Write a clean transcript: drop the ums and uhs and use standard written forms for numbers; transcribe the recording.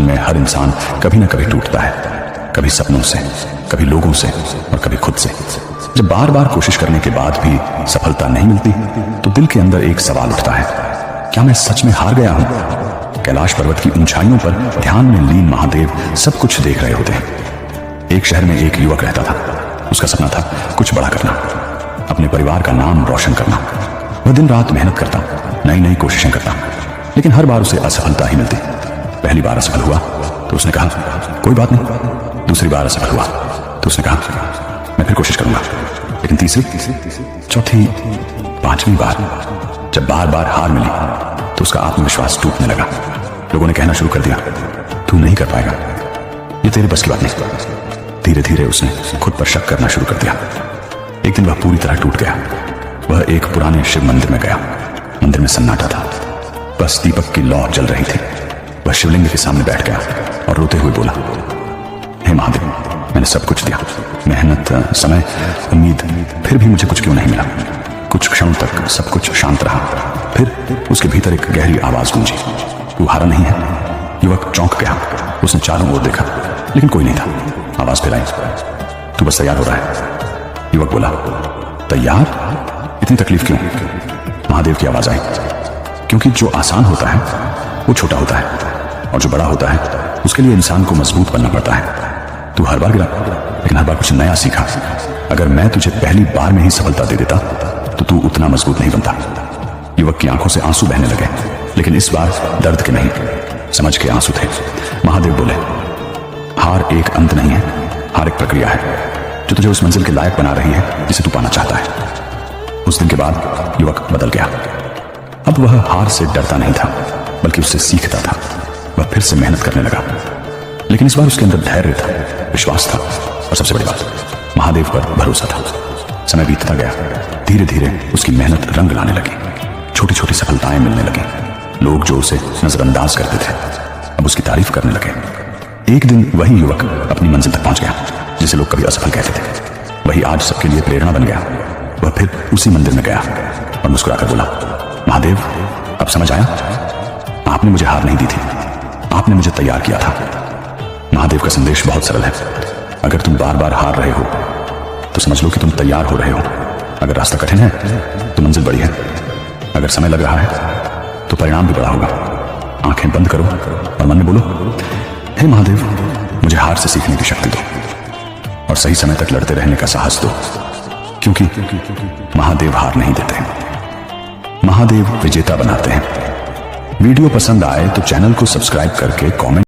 जीवन में हर इंसान कभी ना कभी टूटता है, कभी सपनों से, कभी लोगों से और कभी खुद से। जब बार बार कोशिश करने के बाद भी सफलता नहीं मिलती तो दिल के अंदर एक सवाल उठता है, क्या मैं सच में हार गया हूं? कैलाश पर्वत की ऊंचाइयों पर ध्यान में लीन महादेव सब कुछ देख रहे होते हैं। एक शहर में एक युवक रहता था। उसका सपना था कुछ बड़ा करना, अपने परिवार का नाम रोशन करना। वह दिन रात मेहनत करता, नई नई कोशिशें करता, लेकिन हर बार उसे असफलता ही मिलती। पहली बार असफल हुआ तो उसने कहा कोई बात नहीं। दूसरी बार असफल हुआ तो उसने कहा मैं फिर कोशिश करूंगा। लेकिन तीसरी, चौथी, पांचवी बार जब बार बार हार मिली तो उसका आत्मविश्वास टूटने लगा। लोगों ने कहना शुरू कर दिया तू नहीं कर पाएगा, ये तेरे बस की बात नहीं। धीरे धीरे उसने खुद पर शक करना शुरू कर दिया। एक दिन वह पूरी तरह टूट गया। वह एक पुराने शिव मंदिर में गया। मंदिर में सन्नाटा था, बस दीपक की लौ जल रही थी। वह शिवलिंग के सामने बैठ गया और रोते हुए बोला, हे महादेव, मैंने सब कुछ दिया, मेहनत, समय, उम्मीद, फिर भी मुझे कुछ क्यों नहीं मिला? कुछ क्षणों तक सब कुछ शांत रहा। फिर उसके भीतर एक गहरी आवाज गूंजी, तू हारा नहीं है। युवक चौंक गया। उसने चारों ओर देखा लेकिन कोई नहीं था। आवाज फिर आई, तू बस तैयार हो रहा है। युवक बोला, तैयार? इतनी तकलीफ क्यों? महादेव की आवाज आई, क्योंकि जो आसान होता है वो छोटा होता है और जो बड़ा होता है उसके लिए इंसान को मजबूत बनना पड़ता है। तू हर बार गिरा लेकिन हर बार कुछ नया सीखा। अगर मैं तुझे पहली बार में ही सफलता दे देता तो तू उतना मजबूत नहीं बनता। युवक की आंखों से आंसू बहने लगे, लेकिन इस बार दर्द के नहीं, समझ के आंसू थे। महादेव बोले, हार एक अंत नहीं है, हार एक प्रक्रिया है जो तुझे उस मंजिल के लायक बना रही है जिसे तू पाना चाहता है। उस दिन के बाद युवक बदल गया। अब वह हार से डरता नहीं था बल्कि उससे सीखता था। वह फिर से मेहनत करने लगा, लेकिन इस बार उसके अंदर धैर्य था, विश्वास था और सबसे बड़ी बात, महादेव पर भरोसा था। समय बीतता गया। धीरे धीरे उसकी मेहनत रंग लाने लगी। छोटी छोटी सफलताएं मिलने लगी। लोग जो उसे नजरअंदाज करते थे अब उसकी तारीफ करने लगे। एक दिन वही युवक अपनी मंजिल तक पहुंच गया जिसे लोग कभी असफल कहते थे। वही आज सबके लिए प्रेरणा बन गया। वह फिर उसी मंदिर में गया और मुस्कुराकर बोला, महादेव, अब समझ आया? आपने मुझे हार नहीं दी थी, आपने मुझे तैयार किया था। महादेव का संदेश बहुत सरल है। अगर तुम बार बार हार रहे हो तो समझ लो कि तुम तैयार हो रहे हो। अगर रास्ता कठिन है तो मंजिल बड़ी है। अगर समय लग रहा है तो परिणाम भी बड़ा होगा। आंखें बंद करो और मन में बोलो, हे महादेव, मुझे हार से सीखने की शक्ति दो और सही समय तक लड़ते रहने का साहस दो, क्योंकि महादेव हार नहीं देते, महादेव विजेता बनाते हैं। वीडियो पसंद आए तो चैनल को सब्सक्राइब करके कमेंट